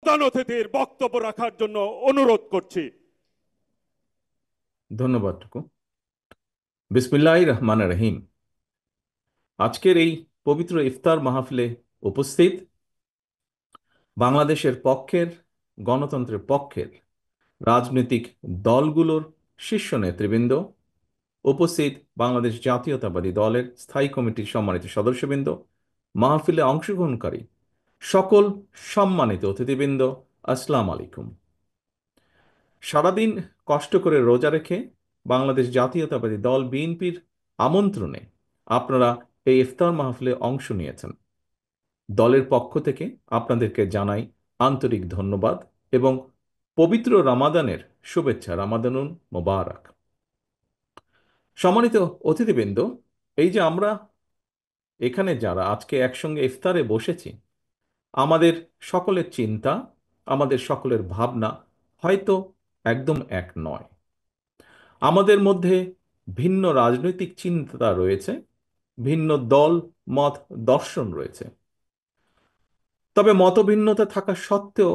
প্রধান অতিথির বক্তব্য রাখার জন্য অনুরোধ করছি। ধন্যবাদ টুকু। বিসমিল্লাহির রহমানির রহিম। আজকের এই পবিত্র ইফতার মাহফিলে উপস্থিত বাংলাদেশের পক্ষের, গণতন্ত্রের পক্ষের রাজনৈতিক দলগুলোর শীর্ষ নেতৃবৃন্দ, উপস্থিত বাংলাদেশ জাতীয়তাবাদী দলের স্থায়ী কমিটির সম্মানিত সদস্যবৃন্দ, মাহফিলে অংশগ্রহণকারী সকল সম্মানিত অতিথিবৃন্দ, আসসালামু আলাইকুম। সারাদিন কষ্ট করে রোজা রেখে বাংলাদেশ জাতীয়তাবাদী দল বিএনপির আমন্ত্রণে আপনারা এই ইফতার মাহফিলে অংশ নিয়েছেন। দলের পক্ষ থেকে আপনাদেরকে জানাই আন্তরিক ধন্যবাদ এবং পবিত্র রামাদানের শুভেচ্ছা। রামাদানুন মোবারক। সম্মানিত অতিথিবৃন্দ, এই যে আমরা এখানে যারা আজকে একসঙ্গে ইফতারে বসেছি, আমাদের সকলের চিন্তা, আমাদের সকলের ভাবনা হয়তো একদম এক নয়। আমাদের মধ্যে ভিন্ন রাজনৈতিক চিন্তা রয়েছে, ভিন্ন দল, মত, দর্শন রয়েছে। তবে মতভিন্নতা থাকা সত্ত্বেও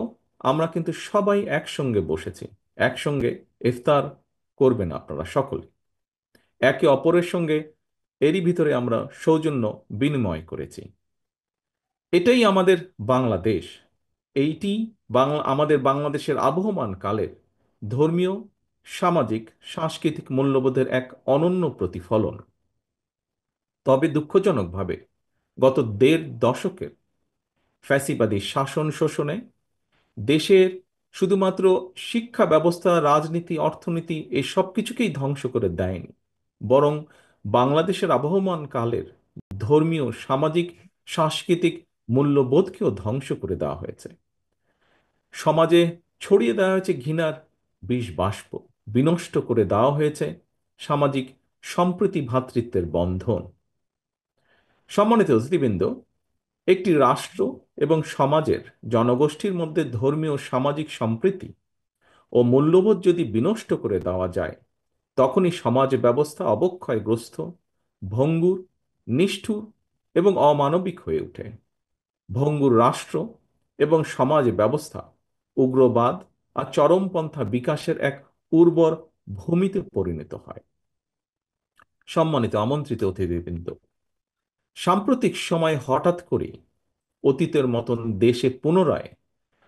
আমরা কিন্তু সবাই একসঙ্গে বসেছি, একসঙ্গে ইফতার করবেন আপনারা সকলে। একে অপরের সঙ্গে এরই ভিতরে আমরা সৌজন্য বিনিময় করেছি। এটাই আমাদের বাংলাদেশ। এইটি আমাদের বাংলাদেশের আবহমান কালের ধর্মীয়, সামাজিক, সাংস্কৃতিক মূল্যবোধের এক অনন্য প্রতিফলন। তবে দুঃখজনকভাবে গত দেড় দশকের ফ্যাসিবাদী শাসন শোষণে দেশের শুধুমাত্র শিক্ষা ব্যবস্থা, রাজনীতি, অর্থনীতি এই সব কিছুকেই ধ্বংস করে দেয়নি, বরং বাংলাদেশের আবহমান কালের ধর্মীয়, সামাজিক, সাংস্কৃতিক মূল্যবোধকেও ধ্বংস করে দেওয়া হয়েছে। সমাজে ছড়িয়ে দেওয়া হয়েছে ঘৃণার বিষ বাষ্প, বিনষ্ট করে দেওয়া হয়েছে সামাজিক সম্প্রীতি, ভ্রাতৃত্বের বন্ধন। সম্মানিত অতিথিবৃন্দ, একটি রাষ্ট্র এবং সমাজের জনগোষ্ঠীর মধ্যে ধর্মীয়, সামাজিক সম্প্রীতি ও মূল্যবোধ যদি বিনষ্ট করে দেওয়া যায়, তখনই সমাজ ব্যবস্থা অবক্ষয়গ্রস্ত, ভঙ্গুর, নিষ্ঠুর এবং অমানবিক হয়ে ওঠে। ভঙ্গুর রাষ্ট্র এবং সমাজ ব্যবস্থা উগ্রবাদ আর চরমপন্থা বিকাশের এক উর্বর ভূমিতে পরিণত হয়। সম্মানিত আমন্ত্রিত অতিথিবৃন্দ, সাম্প্রতিক সময়ে হঠাৎ করে অতীতের মতন দেশে পুনরায়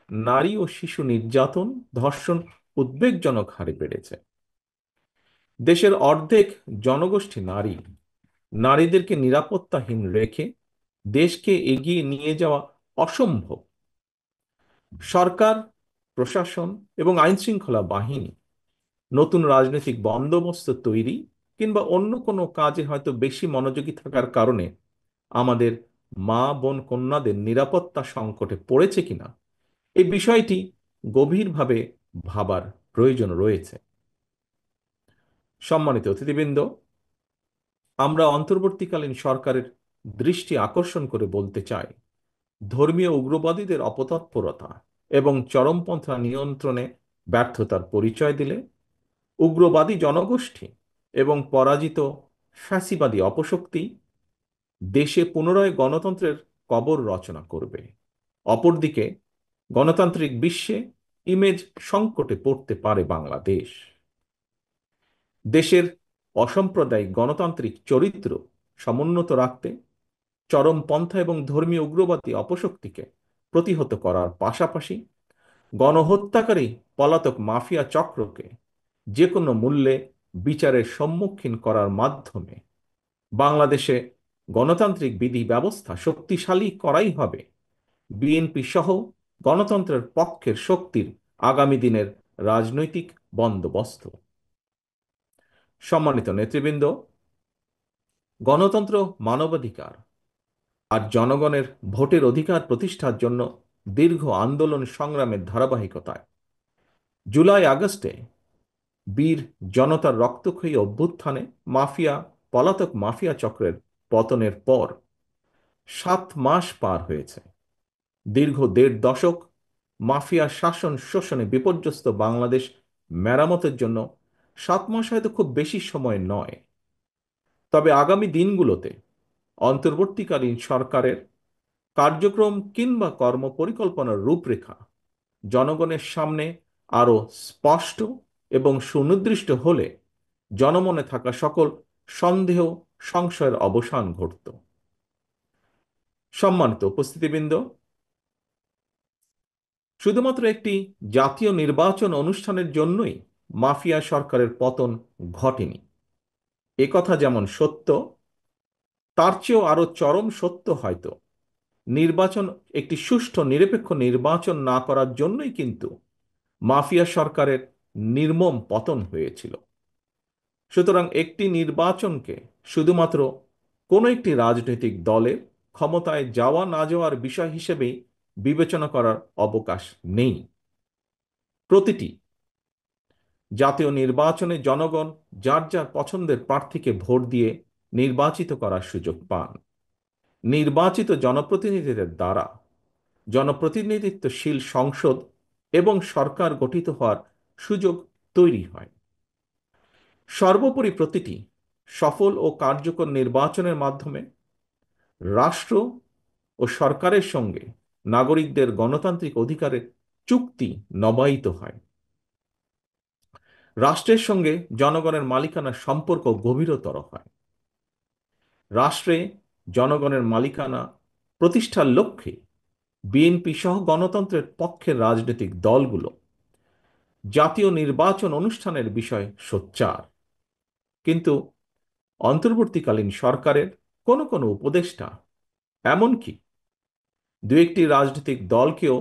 নারী ও শিশু নির্যাতন, ধর্ষণ উদ্বেগজনক হারে বেড়েছে। দেশের অর্ধেক জনগোষ্ঠী নারী। নারীদেরকে নিরাপত্তাহীন রেখে দেশকে এগিয়ে নিয়ে যাওয়া অসম্ভব। সরকার, প্রশাসন এবং আইনশৃঙ্খলা বাহিনী নতুন রাজনৈতিক বন্দোবস্ত তৈরি কিংবা অন্য কোনো কাজে হয়তো বেশি মনোযোগী থাকার কারণে আমাদের মা, বোন, কন্যাদের নিরাপত্তা সংকটে পড়েছে কিনা, এই বিষয়টি গভীরভাবে ভাবার প্রয়োজন রয়েছে। সম্মানিত অতিথিবৃন্দ, আমরা অন্তর্বর্তীকালীন সরকারের দৃষ্টি আকর্ষণ করে বলতে চাই, ধর্মীয় উগ্রবাদীদের অপতৎপরতা এবং চরমপন্থা নিয়ন্ত্রণে ব্যর্থতার পরিচয় দিলে উগ্রবাদী জনগোষ্ঠী এবং পরাজিত ফ্যাসিবাদী অপশক্তি দেশে পুনরায় গণতন্ত্রের কবর রচনা করবে। অপরদিকে গণতান্ত্রিক বিশ্বে ইমেজ সংকটে পড়তে পারে বাংলাদেশ। দেশের অসাম্প্রদায়িক গণতান্ত্রিক চরিত্র সমুন্নত রাখতে চরমপন্থা এবং ধর্মীয় উগ্রবাদী অপশক্তিকে প্রতিহত করার পাশাপাশি গণহত্যাকারী পলাতক মাফিয়া চক্রকে যে কোনো মূল্যে বিচারের সম্মুখীন করার মাধ্যমে বাংলাদেশে গণতান্ত্রিক বিধি ব্যবস্থা শক্তিশালী করাই হবে বিএনপি সহ গণতন্ত্রের পক্ষের শক্তির আগামী দিনের রাজনৈতিক বন্দোবস্ত। সম্মানিত নেতৃবৃন্দ, গণতন্ত্র, মানবাধিকার আর জনগণের ভোটের অধিকার প্রতিষ্ঠার জন্য দীর্ঘ আন্দোলন সংগ্রামের ধারাবাহিকতায় জুলাই আগস্টে বীর জনতার রক্তক্ষয়ী অভ্যুত্থানে পলাতক মাফিয়া চক্রের পতনের পর 7 মাস পার হয়েছে। দীর্ঘ দেড় দশক মাফিয়া শাসন শোষণে বিপর্যস্ত বাংলাদেশ মেরামতের জন্য 7 মাস হয়তো খুব বেশি সময় নয়। তবে আগামী দিনগুলোতে অন্তর্বর্তীকালীন সরকারের কার্যক্রম কিংবা কর্মপরিকল্পনার রূপরেখা জনগণের সামনে আরো স্পষ্ট এবং সুনির্দিষ্ট হলে জনমনে থাকা সকল সন্দেহ সংশয়ের অবসান ঘটত। সম্মানিত উপস্থিতিবৃন্দ, শুধুমাত্র একটি জাতীয় নির্বাচন অনুষ্ঠানের জন্যই মাফিয়া সরকারের পতন ঘটেনি। একথা যেমন সত্য, তার চেয়েও আরো চরম সত্য হয়তো নির্বাচন, একটি সুষ্ঠু নিরপেক্ষ নির্বাচন না করার জন্যই কিন্তু মাফিয়া সরকারের নির্মম পতন হয়েছিল। সুতরাং একটি নির্বাচনকে শুধুমাত্র কোনো একটি রাজনৈতিক দলের ক্ষমতায় যাওয়া না যাওয়ার বিষয় হিসেবেই বিবেচনা করার অবকাশ নেই। প্রতিটি জাতীয় নির্বাচনে জনগণ যার যার পছন্দের প্রার্থীকে ভোট দিয়ে নির্বাচিত করার সুযোগ পান। নির্বাচিত জনপ্রতিনিধিদের দ্বারা জনপ্রতিনিধিত্বশীল সংসদ এবং সরকার গঠিত হওয়ার সুযোগ তৈরি হয়। সর্বোপরি প্রতিটি সফল ও কার্যকর নির্বাচনের মাধ্যমে রাষ্ট্র ও সরকারের সঙ্গে নাগরিকদের গণতান্ত্রিক অধিকারের চুক্তি নবায়িত হয়। রাষ্ট্রের সঙ্গে জনগণের মালিকানার সম্পর্ক গভীরতর হয়। রাষ্ট্রে জনগণের মালিকানা প্রতিষ্ঠার লক্ষ্যে বিএনপি সহ গণতন্ত্রের পক্ষের রাজনৈতিক দলগুলো জাতীয় নির্বাচন অনুষ্ঠানের বিষয় সোচ্চার। কিন্তু অন্তর্বর্তীকালীন সরকারের কোনো কোনো উপদেষ্টা, এমনকি দু একটি রাজনৈতিক দলকেও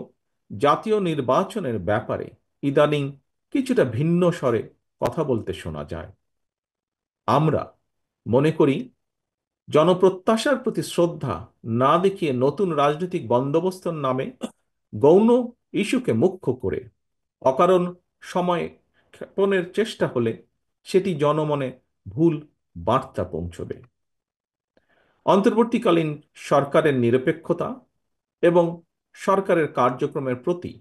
জাতীয় নির্বাচনের ব্যাপারে ইদানিং কিছুটা ভিন্ন স্বরে কথা বলতে শোনা যায়। আমরা মনে করি জনপ্রত্যাশার প্রতি শ্রদ্ধা না দেখিয়ে নতুন রাজনৈতিক বন্দোবস্তর নামে গৌণ ইস্যুকে মুখ্য করে অকারণ সময় ক্ষেপণের চেষ্টা হলে সেটি জনমনে ভুল বার্তা পৌঁছবে। অন্তর্বর্তীকালীন সরকারের নিরপেক্ষতা এবং সরকারের কার্যক্রমের প্রতি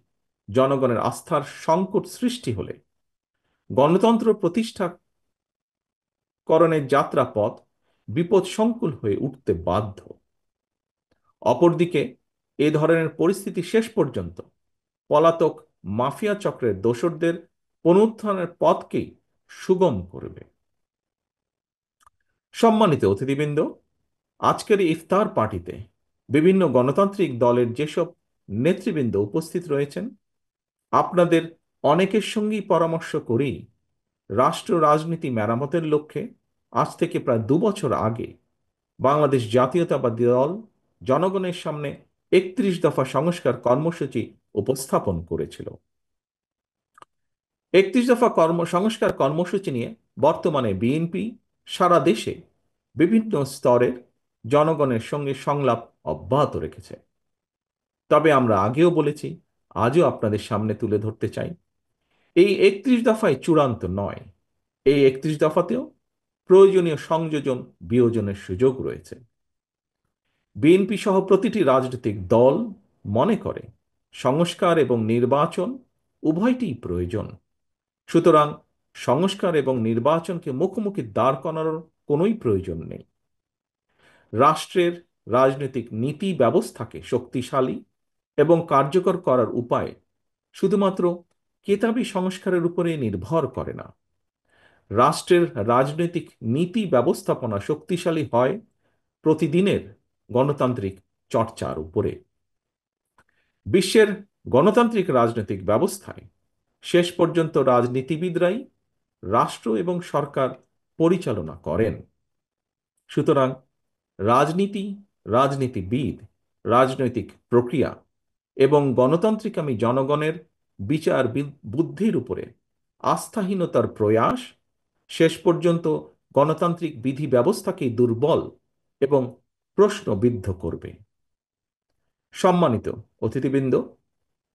জনগণের আস্থার সংকট সৃষ্টি হলে গণতন্ত্র প্রতিষ্ঠাকরণের যাত্রাপথ বিপদসংকুল হয়ে উঠতে বাধ্য। অপরদিকে এ ধরনের পরিস্থিতি শেষ পর্যন্ত পলাতক মাফিয়া চক্রের দোসরদের পুনরুত্থানের পথকেই সুগম করবে। সম্মানিত অতিথিবৃন্দ, আজকের এই ইফতার পার্টিতে বিভিন্ন গণতান্ত্রিক দলের যেসব নেতৃবৃন্দ উপস্থিত রয়েছেন, আপনাদের অনেকের সঙ্গেই পরামর্শ করেই রাষ্ট্র রাজনীতি মেরামতের লক্ষ্যে আজ থেকে প্রায় 2 বছর আগে বাংলাদেশ জাতীয়তাবাদী দল জনগণের সামনে 31 দফা সংস্কার কর্মসূচি উপস্থাপন করেছিল। 31 দফা সংস্কার কর্মসূচি নিয়ে বর্তমানে বিএনপি সারা দেশে বিভিন্ন স্তরের জনগণের সঙ্গে সংলাপ অব্যাহত রেখেছে। তবে আমরা আগেও বলেছি, আজও আপনাদের সামনে তুলে ধরতে চাই, এই 31 দফায় চূড়ান্ত নয়। এই 31 দফাতেও প্রয়োজনীয় সংযোজন বিয়োজনের সুযোগ রয়েছে। বিএনপি সহ প্রতিটি রাজনৈতিক দল মনে করে সংস্কার এবং নির্বাচন উভয়টিই প্রয়োজন। সুতরাং সংস্কার এবং নির্বাচনকে মুখোমুখি দাঁড় করানোর কোনোই প্রয়োজন নেই। রাষ্ট্রের রাজনৈতিক নীতি ব্যবস্থাকে শক্তিশালী এবং কার্যকর করার উপায় শুধুমাত্র কেতাবি সংস্কারের উপরে নির্ভর করে না। রাষ্ট্রের রাজনৈতিক নীতি ব্যবস্থাপনা শক্তিশালী হয় প্রতিদিনের গণতান্ত্রিক চর্চার উপরে। বিশ্বের গণতান্ত্রিক রাজনৈতিক ব্যবস্থায় শেষ পর্যন্ত রাজনীতিবিদরাই রাষ্ট্র এবং সরকার পরিচালনা করেন। সুতরাং রাজনীতি, রাজনীতিবিদ, রাজনৈতিক প্রক্রিয়া এবং গণতান্ত্রিকামী জনগণের বিচার বুদ্ধির উপরে আস্থাহীনতার প্রয়াস শেষ পর্যন্ত গণতান্ত্রিক বিধি ব্যবস্থাকে দুর্বল এবং প্রশ্নবিদ্ধ করবে। সম্মানিত অতিথিবৃন্দ,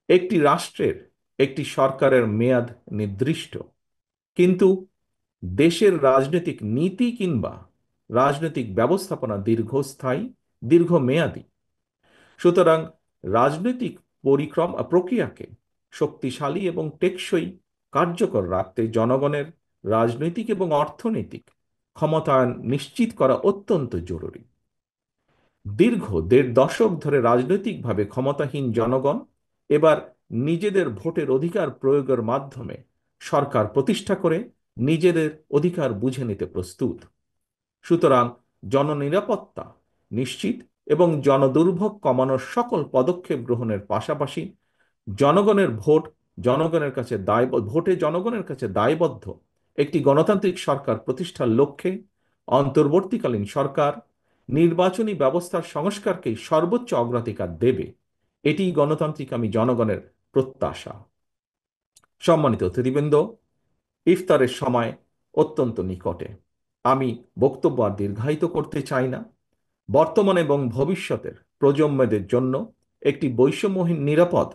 একটি রাষ্ট্রের একটি সরকারের মেয়াদ নির্দিষ্ট, কিন্তু দেশের রাজনৈতিক নীতি কিংবা রাজনৈতিক ব্যবস্থাপনা দীর্ঘস্থায়ী, দীর্ঘমেয়াদী। সুতরাং রাজনৈতিক প্রক্রিয়াকে শক্তিশালী এবং টেকসই কার্যকর রাখতে জনগণের রাজনৈতিক এবং অর্থনৈতিক ক্ষমতায়ন নিশ্চিত করা অত্যন্ত জরুরি। দীর্ঘ 1.5 দশক ধরে রাজনৈতিকভাবে ক্ষমতাহীন জনগণ এবার নিজেদের ভোটের অধিকার প্রয়োগের মাধ্যমে সরকার প্রতিষ্ঠা করে নিজেদের অধিকার বুঝে নিতে প্রস্তুত। সুতরাং জননিরাপত্তা নিশ্চিত এবং জনদুর্ভোগ কমানোর সকল পদক্ষেপ গ্রহণের পাশাপাশি জনগণের ভোটে জনগণের কাছে দায়বদ্ধ একটি গণতান্ত্রিক সরকার প্রতিষ্ঠার লক্ষ্যে অন্তর্বর্তীকালীন সরকার নির্বাচনী ব্যবস্থার সংস্কারকেই সর্বোচ্চ অগ্রাধিকার দেবে, এটি গণতান্ত্রিক আমি জনগণের প্রত্যাশা। সম্মানিত অতিথিবৃন্দ, ইফতারের সময় অত্যন্ত নিকটে। আমি বক্তব্য আর দীর্ঘায়িত করতে চাই না। বর্তমান এবং ভবিষ্যতের প্রজন্মদের জন্য একটি বৈষম্যহীন, নিরাপদ,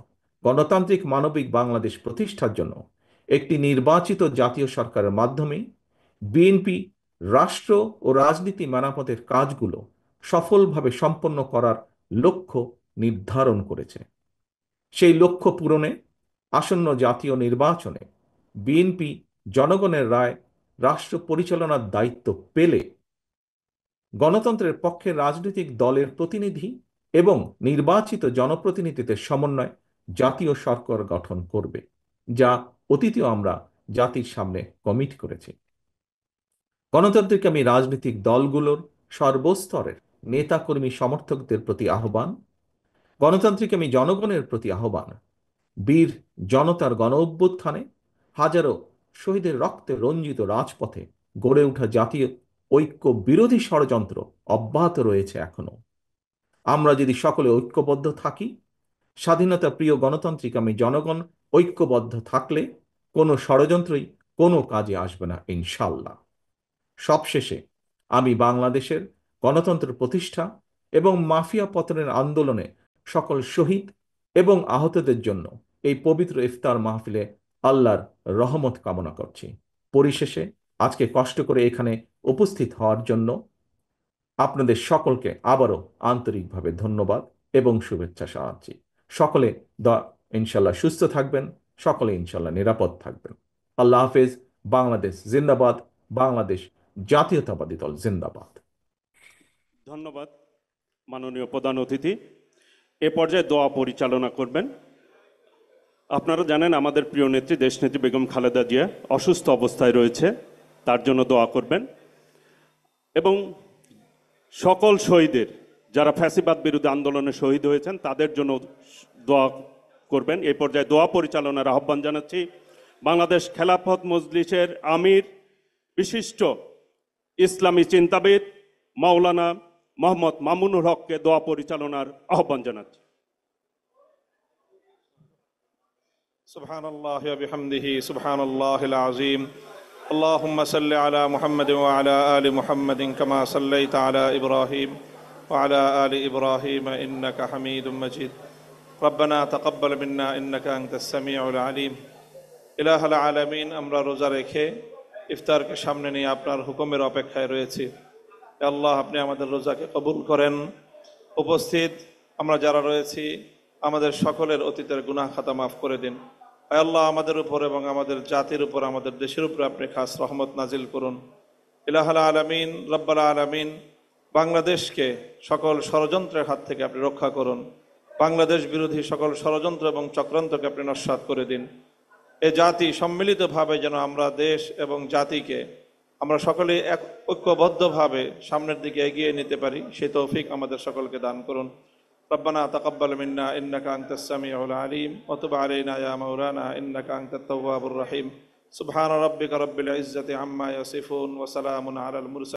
গণতান্ত্রিক মানবিক বাংলাদেশ প্রতিষ্ঠার জন্য একটি নির্বাচিত জাতীয় সরকারের মাধ্যমে বিএনপি রাষ্ট্র ও রাজনীতি মেরামতের কাজগুলো সফলভাবে সম্পন্ন করার লক্ষ্য নির্ধারণ করেছে। সেই লক্ষ্য পূরণে আসন্ন জাতীয় নির্বাচনে বিএনপি জনগণের রায় রাষ্ট্র পরিচালনার দায়িত্ব পেলে গণতন্ত্রের পক্ষে রাজনৈতিক দলের প্রতিনিধি এবং নির্বাচিত জনপ্রতিনিধিদের সমন্বয়ে জাতীয় সরকার গঠন করবে, যা অতীতেও আমরা জাতির সামনে কমিট করেছি। গণতান্ত্রিক আমি রাজনৈতিক দলগুলোর সর্বস্তরের নেতাকর্মী সমর্থকদের প্রতি আহ্বান, গণতান্ত্রিক আমি জনগণের প্রতি আহ্বান, বীর জনতার গণ অভ্যুত্থানে হাজারো শহীদের রক্তে রঞ্জিত রাজপথে গড়ে ওঠা জাতীয় ঐক্য বিরোধী ষড়যন্ত্র অব্যাহত রয়েছে এখনো। আমরা যদি সকলে ঐক্যবদ্ধ থাকি, স্বাধীনতা প্রিয় গণতান্ত্রিক আমি জনগণ ঐক্যবদ্ধ থাকলে কোনো ষড়যন্ত্রই কোনো কাজে আসবে না ইনশাল্লাহ। সবশেষে আমি বাংলাদেশের গণতন্ত্র প্রতিষ্ঠা এবং মাফিয়া পতনের আন্দোলনে সকল শহীদ এবং আহতদের জন্য এই পবিত্র ইফতার মাহফিলে আল্লাহর রহমত কামনা করছি। পরিশেষে আজকে কষ্ট করে এখানে উপস্থিত হওয়ার জন্য আপনাদের সকলকে আবারও আন্তরিকভাবে ধন্যবাদ এবং শুভেচ্ছা জানাচ্ছি। সকলে ইনশাল্লাহ সুস্থ থাকবেন, সকলে ইনশাল্লাহ নিরাপদ থাকবেন। আল্লাহ হাফেজ। বাংলাদেশ জিন্দাবাদ। বাংলাদেশ জাতীয়তাবাদী দল জিন্দাবাদ। ধন্যবাদ মাননীয় প্রধান অতিথি। এ পর্যায়ে দোয়া পরিচালনা করবেন। আপনারা জানেন আমাদের প্রিয় নেত্রী দেশনেত্রী বেগম খালেদা জিয়া অসুস্থ অবস্থায় রয়েছে, তার জন্য দোয়া করবেন এবং সকল শহীদের, যারা ফ্যাসিবাদ বিরোধী আন্দোলনে শহীদ হয়েছেন, তাদের জন্য দোয়া করবেন। এই পর্যায়ে দোয়া পরিচালনার আহ্বান জানাচ্ছি বাংলাদেশ খেলাফত মজলিসের আমির, বিশিষ্ট ইসলামী চিন্তাবিদ মাওলানা মোহাম্মদ মামুনুল হককে দোয়া পরিচালনার আহ্বান জানাচ্ছি। সুবহানাল্লাহ ওয়া বিহামদিহি সুবহানাল্লাহিল আযীম। আল্লাহুম্মা সাল্লি আলা মুহাম্মাদিন ওয়া আলা আলি মুহাম্মাদিন কামা সাল্লাইতা আলা ইব্রাহিম ওয়া আলা আলি ইব্রাহিম ইন্নাকা হামিদুম মাজিদ। রব্বানা তাকাব্বাল মিন্না ইন্নাকা আনতাস সামিউল আলিম। ইলাহুল আলামিন, আমরা রোজা রেখে ইফতারকে সামনে নিয়ে আপনার হুকুমের অপেক্ষায় রয়েছি। আল্লাহ, আপনি আমাদের রোজাকে কবুল করেন। উপস্থিত আমরা যারা রয়েছি, আমাদের সকলের অতীতের গুনাহ খাতা মাফ করে দিন। আল্লাহ, আমাদের উপর এবং আমাদের জাতির উপর, আমাদের দেশের উপর আপনি খাস রহমত নাজিল করুন। ইলাহুল আলামিন, রব্বুল আলামিন, বাংলাদেশকে সকল ষড়যন্ত্রের হাত থেকে আপনি রক্ষা করুন। বাংলাদেশ বিরোধী সকল ষড়যন্ত্র এবং চক্রান্তকে আপনি নস্যাৎ করে দিন। এ জাতি সম্মিলিতভাবে যেন আমরা দেশ এবং জাতিকে আমরা সকলে এক ঐক্যবদ্ধভাবে সামনের দিকে এগিয়ে নিতে পারি, সেই তৌফিক আমাদের সকলকে দান করুন। রব্বানা তাকাব্বাল মিন্না ইন্নাকা আনতাস সামিউল আলিম ওয়া তুব আলাইনা ইয়া মাওলানা ইন্নাকা আনতাত তাওয়াবুর রহিম। সুবহানা রাব্বিকা রাব্বিল ইজ্জাতি আম্মা ইয়াসিফুন ওয়া সালামুন আলাল মুরসালিন।